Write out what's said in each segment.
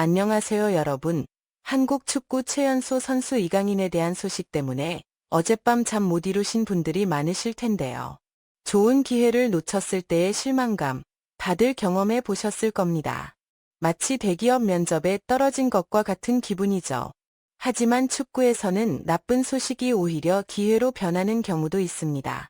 안녕하세요 여러분. 한국 축구 최연소 선수 이강인에 대한 소식 때문에 어젯밤 잠 못 이루신 분들이 많으실 텐데요. 좋은 기회를 놓쳤을 때의 실망감, 다들 경험해 보셨을 겁니다. 마치 대기업 면접에 떨어진 것과 같은 기분이죠. 하지만 축구에서는 나쁜 소식이 오히려 기회로 변하는 경우도 있습니다.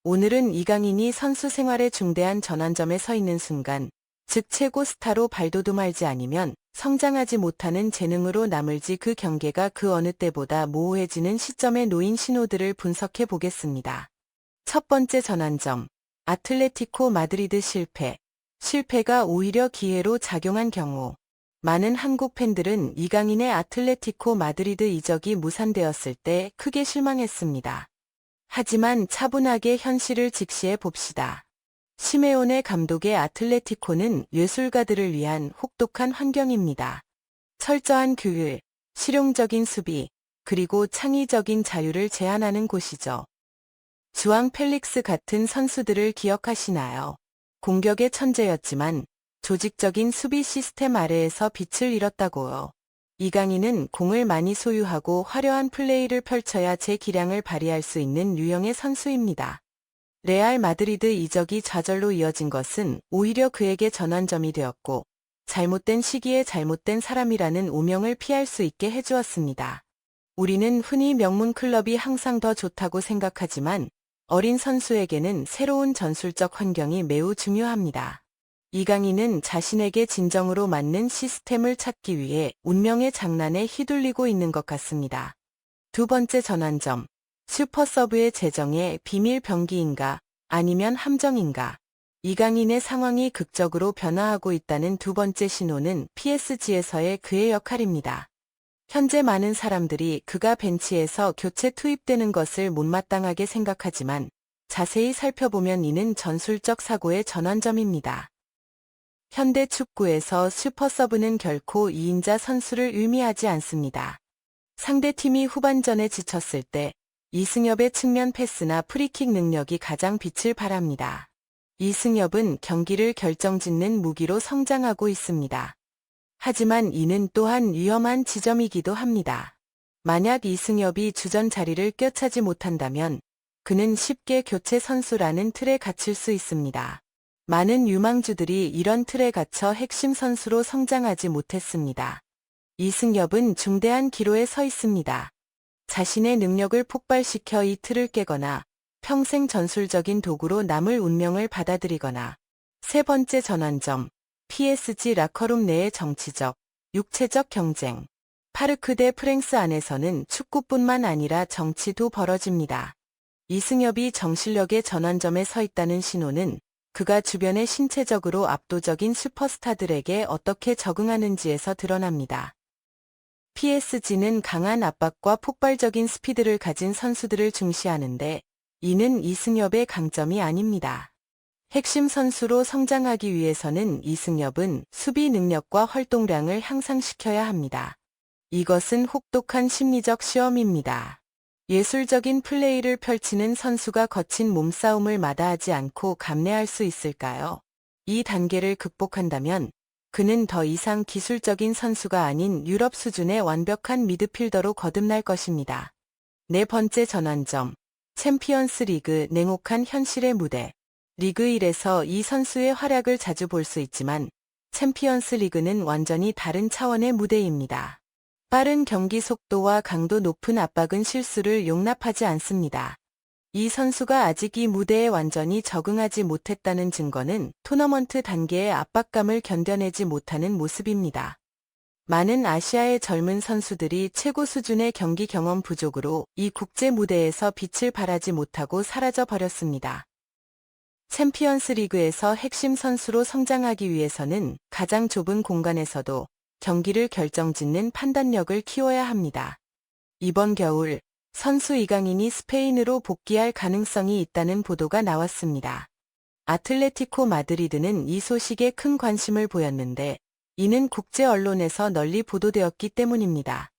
오늘은 이강인이 선수 생활의 중대한 전환점에 서 있는 순간, 즉 최고 스타로 발돋움할지 아니면 성장하지 못하는 재능으로 남을지 그 경계가 그 어느 때보다 모호해지는 시점에 놓인 신호들을 분석해 보겠습니다. 첫 번째 전환점, 아틀레티코 마드리드 실패. 실패가 오히려 기회로 작용한 경우. 많은 한국 팬들은 이강인의 아틀레티코 마드리드 이적이 무산되었을 때 크게 실망했습니다. 하지만 차분하게 현실을 직시해 봅시다. 시메오네 감독의 아틀레티코는 예술가들을 위한 혹독한 환경입니다. 철저한 규율, 실용적인 수비, 그리고 창의적인 자유를 제한하는 곳이죠. 주앙 펠릭스 같은 선수들을 기억하시나요? 공격의 천재였지만 조직적인 수비 시스템 아래에서 빛을 잃었다고요. 이강인은 공을 많이 소유하고 화려한 플레이를 펼쳐야 제 기량을 발휘할 수 있는 유형의 선수입니다. 레알 마드리드 이적이 좌절로 이어진 것은 오히려 그에게 전환점이 되었고, 잘못된 시기에 잘못된 사람이라는 오명을 피할 수 있게 해주었습니다. 우리는 흔히 명문 클럽이 항상 더 좋다고 생각하지만, 어린 선수에게는 새로운 전술적 환경이 매우 중요합니다. 이강인은 자신에게 진정으로 맞는 시스템을 찾기 위해 운명의 장난에 휘둘리고 있는 것 같습니다. 두 번째 전환점. 슈퍼서브의 재정에 비밀 병기인가 아니면 함정인가. 이강인의 상황이 극적으로 변화하고 있다는 두 번째 신호는 PSG에서의 그의 역할입니다. 현재 많은 사람들이 그가 벤치에서 교체 투입되는 것을 못마땅하게 생각하지만 자세히 살펴보면 이는 전술적 사고의 전환점입니다. 현대 축구에서 슈퍼서브는 결코 2인자 선수를 의미하지 않습니다. 상대팀이 후반전에 지쳤을 때 이승엽의 측면 패스나 프리킥 능력이 가장 빛을 발합니다. 이승엽은 경기를 결정짓는 무기로 성장하고 있습니다. 하지만 이는 또한 위험한 지점이기도 합니다. 만약 이승엽이 주전 자리를 꿰차지 못한다면 그는 쉽게 교체 선수라는 틀에 갇힐 수 있습니다. 많은 유망주들이 이런 틀에 갇혀 핵심 선수로 성장하지 못했습니다. 이승엽은 중대한 기로에 서 있습니다. 자신의 능력을 폭발시켜 이 틀을 깨거나 평생 전술적인 도구로 남을 운명을 받아들이거나. 세 번째 전환점, PSG 라커룸 내의 정치적, 육체적 경쟁. 파르크 대 프랭스 안에서는 축구뿐만 아니라 정치도 벌어집니다. 이승엽이 정실력의 전환점에 서 있다는 신호는 그가 주변의 신체적으로 압도적인 슈퍼스타들에게 어떻게 적응하는지에서 드러납니다. PSG는 강한 압박과 폭발적인 스피드를 가진 선수들을 중시하는데 이는 이승엽의 강점이 아닙니다. 핵심 선수로 성장하기 위해서는 이승엽은 수비 능력과 활동량을 향상시켜야 합니다. 이것은 혹독한 심리적 시험입니다. 예술적인 플레이를 펼치는 선수가 거친 몸싸움을 마다하지 않고 감내할 수 있을까요? 이 단계를 극복한다면 그는 더 이상 기술적인 선수가 아닌 유럽 수준의 완벽한 미드필더로 거듭날 것입니다. 네 번째 전환점, 챔피언스 리그 냉혹한 현실의 무대. 리그 1에서 이 선수의 활약을 자주 볼 수 있지만 챔피언스 리그는 완전히 다른 차원의 무대입니다. 빠른 경기 속도와 강도 높은 압박은 실수를 용납하지 않습니다. 이 선수가 아직 이 무대에 완전히 적응하지 못했다는 증거는 토너먼트 단계의 압박감을 견뎌내지 못하는 모습입니다. 많은 아시아의 젊은 선수들이 최고 수준의 경기 경험 부족으로 이 국제 무대에서 빛을 발하지 못하고 사라져 버렸습니다. 챔피언스 리그에서 핵심 선수로 성장하기 위해서는 가장 좁은 공간에서도 경기를 결정짓는 판단력을 키워야 합니다. 이번 겨울 선수 이강인이 스페인으로 복귀할 가능성이 있다는 보도가 나왔습니다. 아틀레티코 마드리드는 이 소식에 큰 관심을 보였는데 이는 국제 언론에서 널리 보도되었기 때문입니다.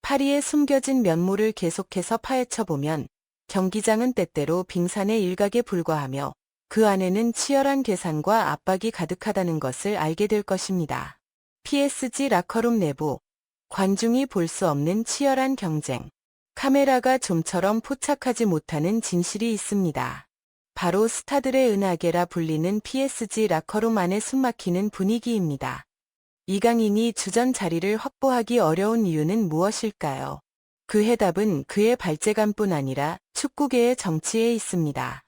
파리의 숨겨진 면모를 계속해서 파헤쳐보면 경기장은 때때로 빙산의 일각에 불과하며 그 안에는 치열한 계산과 압박이 가득하다는 것을 알게 될 것입니다. PSG 라커룸 내부. 관중이 볼 수 없는 치열한 경쟁. 카메라가 좀처럼 포착하지 못하는 진실이 있습니다. 바로 스타들의 은하계라 불리는 PSG 라커룸 안의 숨막히는 분위기입니다. 이강인이 주전 자리를 확보하기 어려운 이유는 무엇일까요? 그 해답은 그의 발재간뿐 아니라 축구계의 정치에 있습니다.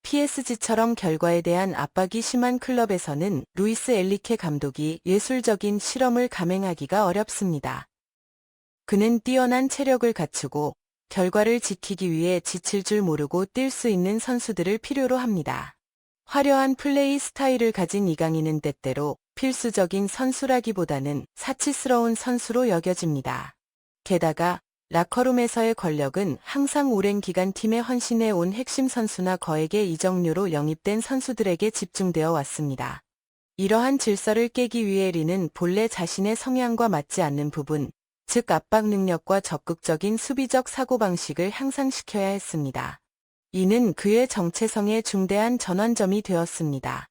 PSG처럼 결과에 대한 압박이 심한 클럽에서는 루이스 엔리케 감독이 예술적인 실험을 감행하기가 어렵습니다. 그는 뛰어난 체력을 갖추고 결과를 지키기 위해 지칠 줄 모르고 뛸 수 있는 선수들을 필요로 합니다. 화려한 플레이 스타일을 가진 이강인은 때때로 필수적인 선수라기보다는 사치스러운 선수로 여겨집니다. 게다가 라커룸에서의 권력은 항상 오랜 기간 팀에 헌신해 온 핵심 선수나 거액의 이적료로 영입된 선수들에게 집중되어 왔습니다. 이러한 질서를 깨기 위해 리는 본래 자신의 성향과 맞지 않는 부분, 즉 압박 능력과 적극적인 수비적 사고방식을 향상시켜야 했습니다. 이는 그의 정체성의 중대한 전환점이 되었습니다.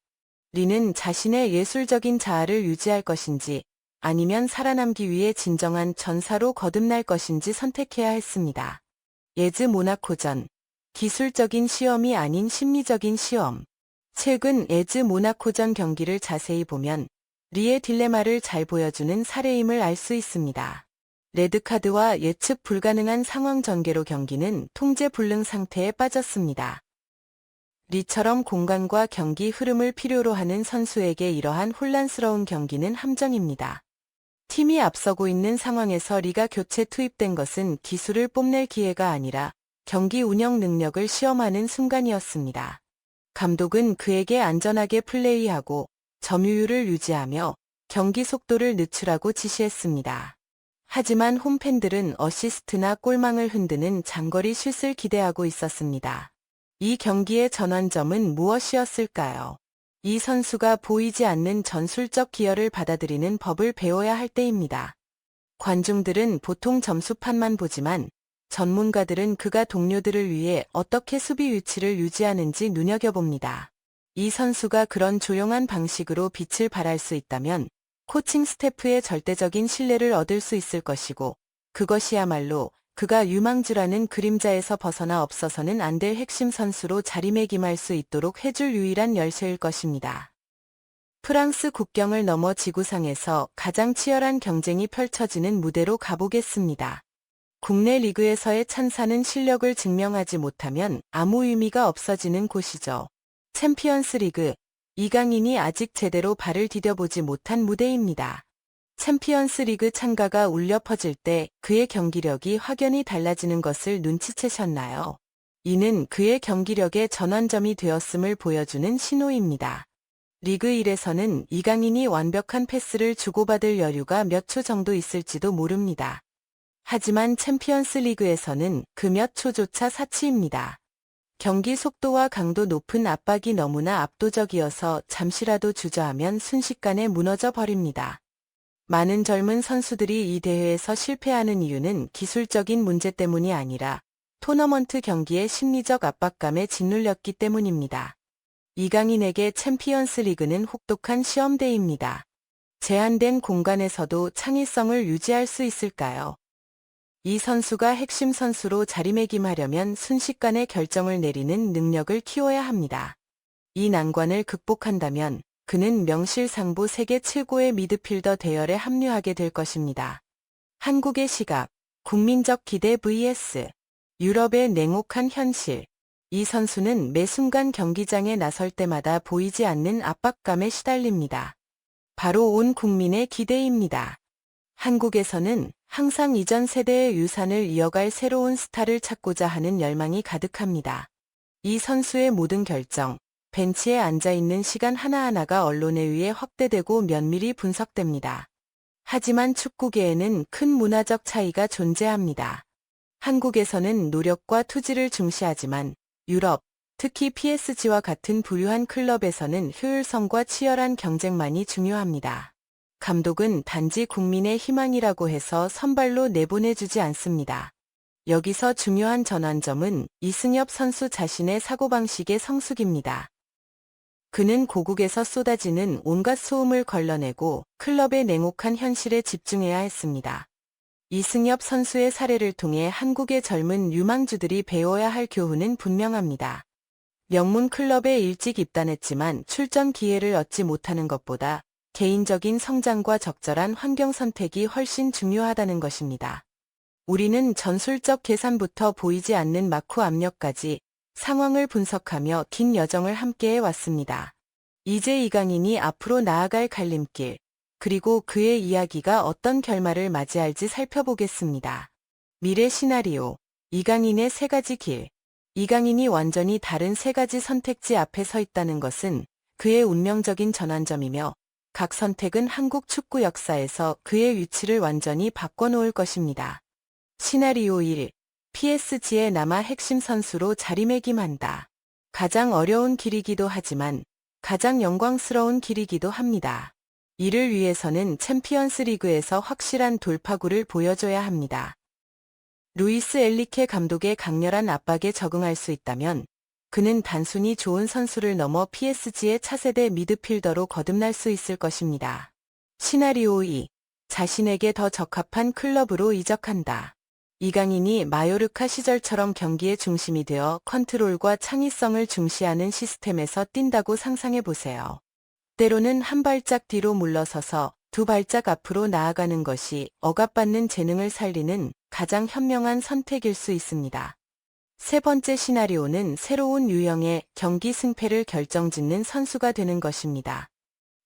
리는 자신의 예술적인 자아를 유지할 것인지 아니면 살아남기 위해 진정한 전사로 거듭날 것인지 선택해야 했습니다. 예즈 모나코전. 기술적인 시험이 아닌 심리적인 시험. 최근 예즈 모나코전 경기를 자세히 보면 리의 딜레마를 잘 보여주는 사례임을 알 수 있습니다. 레드카드와 예측 불가능한 상황 전개로 경기는 통제 불능 상태에 빠졌습니다. 리처럼 공간과 경기 흐름을 필요로 하는 선수에게 이러한 혼란스러운 경기는 함정입니다. 팀이 앞서고 있는 상황에서 리가 교체 투입된 것은 기술을 뽐낼 기회가 아니라 경기 운영 능력을 시험하는 순간이었습니다. 감독은 그에게 안전하게 플레이하고 점유율을 유지하며 경기 속도를 늦추라고 지시했습니다. 하지만 홈팬들은 어시스트나 골망을 흔드는 장거리 슛을 기대하고 있었습니다. 이 경기의 전환점은 무엇이었을까요? 이 선수가 보이지 않는 전술적 기여를 받아들이는 법을 배워야 할 때입니다. 관중들은 보통 점수판만 보지만 전문가들은 그가 동료들을 위해 어떻게 수비 위치를 유지하는지 눈여겨봅니다. 이 선수가 그런 조용한 방식으로 빛을 발할 수 있다면 코칭 스태프의 절대적인 신뢰를 얻을 수 있을 것이고 그것이야말로 그가 유망주라는 그림자에서 벗어나 없어서는 안 될 핵심 선수로 자리매김할 수 있도록 해줄 유일한 열쇠일 것입니다. 프랑스 국경을 넘어 지구상에서 가장 치열한 경쟁이 펼쳐지는 무대로 가보겠습니다. 국내 리그에서의 찬사는 실력을 증명하지 못하면 아무 의미가 없어지는 곳이죠. 챔피언스 리그. 이강인이 아직 제대로 발을 디뎌보지 못한 무대입니다. 챔피언스 리그 찬가가 울려 퍼질 때 그의 경기력이 확연히 달라지는 것을 눈치채셨나요? 이는 그의 경기력의 전환점이 되었음을 보여주는 신호입니다. 리그 1에서는 이강인이 완벽한 패스를 주고받을 여유가 몇 초 정도 있을지도 모릅니다. 하지만 챔피언스 리그에서는 그 몇 초조차 사치입니다. 경기 속도와 강도 높은 압박이 너무나 압도적이어서 잠시라도 주저하면 순식간에 무너져 버립니다. 많은 젊은 선수들이 이 대회에서 실패하는 이유는 기술적인 문제 때문이 아니라 토너먼트 경기의 심리적 압박감에 짓눌렸기 때문입니다. 이강인에게 챔피언스 리그는 혹독한 시험대입니다. 제한된 공간에서도 창의성을 유지할 수 있을까요? 이 선수가 핵심 선수로 자리매김하려면 순식간에 결정을 내리는 능력을 키워야 합니다. 이 난관을 극복한다면 그는 명실상부 세계 최고의 미드필더 대열에 합류하게 될 것입니다. 한국의 시각, 국민적 기대 vs 유럽의 냉혹한 현실. 이 선수는 매 순간 경기장에 나설 때마다 보이지 않는 압박감에 시달립니다. 바로 온 국민의 기대입니다. 한국에서는 항상 이전 세대의 유산을 이어갈 새로운 스타를 찾고자 하는 열망이 가득합니다. 이 선수의 모든 결정, 벤치에 앉아있는 시간 하나하나가 언론에 의해 확대되고 면밀히 분석됩니다. 하지만 축구계에는 큰 문화적 차이가 존재합니다. 한국에서는 노력과 투지를 중시하지만 유럽, 특히 PSG와 같은 부유한 클럽에서는 효율성과 치열한 경쟁만이 중요합니다. 감독은 단지 국민의 희망이라고 해서 선발로 내보내주지 않습니다. 여기서 중요한 전환점은 이승엽 선수 자신의 사고방식의 성숙입니다. 그는 고국에서 쏟아지는 온갖 소음을 걸러내고 클럽의 냉혹한 현실에 집중해야 했습니다. 이승엽 선수의 사례를 통해 한국의 젊은 유망주들이 배워야 할 교훈은 분명합니다. 명문 클럽에 일찍 입단했지만 출전 기회를 얻지 못하는 것보다 개인적인 성장과 적절한 환경 선택이 훨씬 중요하다는 것입니다. 우리는 전술적 계산부터 보이지 않는 마쿠 압력까지 상황을 분석하며 긴 여정을 함께해 왔습니다. 이제 이강인이 앞으로 나아갈 갈림길, 그리고 그의 이야기가 어떤 결말을 맞이할지 살펴보겠습니다. 미래 시나리오, 이강인의 세 가지 길. 이강인이 완전히 다른 세 가지 선택지 앞에 서 있다는 것은 그의 운명적인 전환점이며 각 선택은 한국 축구 역사에서 그의 위치를 완전히 바꿔놓을 것입니다. 시나리오 1. PSG에 남아 핵심 선수로 자리매김한다. 가장 어려운 길이기도 하지만 가장 영광스러운 길이기도 합니다. 이를 위해서는 챔피언스 리그에서 확실한 돌파구를 보여줘야 합니다. 루이스 엘리케 감독의 강렬한 압박에 적응할 수 있다면 그는 단순히 좋은 선수를 넘어 PSG의 차세대 미드필더로 거듭날 수 있을 것입니다. 시나리오 2. 자신에게 더 적합한 클럽으로 이적한다. 이강인이 마요르카 시절처럼 경기의 중심이 되어 컨트롤과 창의성을 중시하는 시스템에서 뛴다고 상상해보세요. 때로는 한 발짝 뒤로 물러서서 두 발짝 앞으로 나아가는 것이 억압받는 재능을 살리는 가장 현명한 선택일 수 있습니다. 세 번째 시나리오는 새로운 유형의 경기 승패를 결정짓는 선수가 되는 것입니다.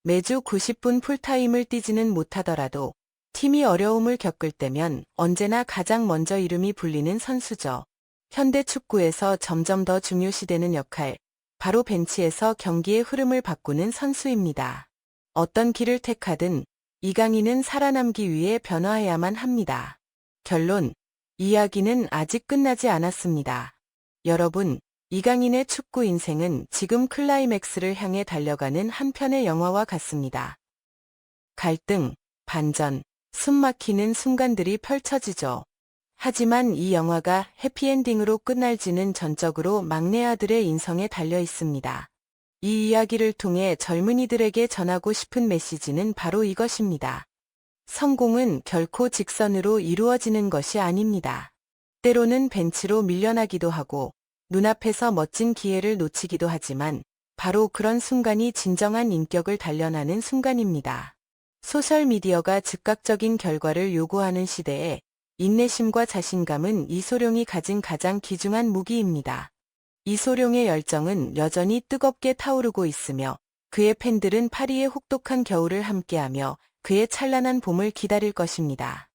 매주 90분 풀타임을 뛰지는 못하더라도 팀이 어려움을 겪을 때면 언제나 가장 먼저 이름이 불리는 선수죠. 현대 축구에서 점점 더 중요시되는 역할, 바로 벤치에서 경기의 흐름을 바꾸는 선수입니다. 어떤 길을 택하든 이강인은 살아남기 위해 변화해야만 합니다. 결론, 이야기는 아직 끝나지 않았습니다. 여러분, 이강인의 축구 인생은 지금 클라이맥스를 향해 달려가는 한 편의 영화와 같습니다. 갈등, 반전, 숨막히는 순간들이 펼쳐지죠. 하지만 이 영화가 해피엔딩으로 끝날지는 전적으로 막내 아들의 인성에 달려 있습니다. 이 이야기를 통해 젊은이들에게 전하고 싶은 메시지는 바로 이것입니다. 성공은 결코 직선으로 이루어지는 것이 아닙니다. 때로는 벤치로 밀려나기도 하고 눈앞에서 멋진 기회를 놓치기도 하지만 바로 그런 순간이 진정한 인격을 단련하는 순간입니다. 소셜미디어가 즉각적인 결과를 요구하는 시대에 인내심과 자신감은 이소룡이 가진 가장 귀중한 무기입니다. 이소룡의 열정은 여전히 뜨겁게 타오르고 있으며 그의 팬들은 파리의 혹독한 겨울을 함께하며 그의 찬란한 봄을 기다릴 것입니다.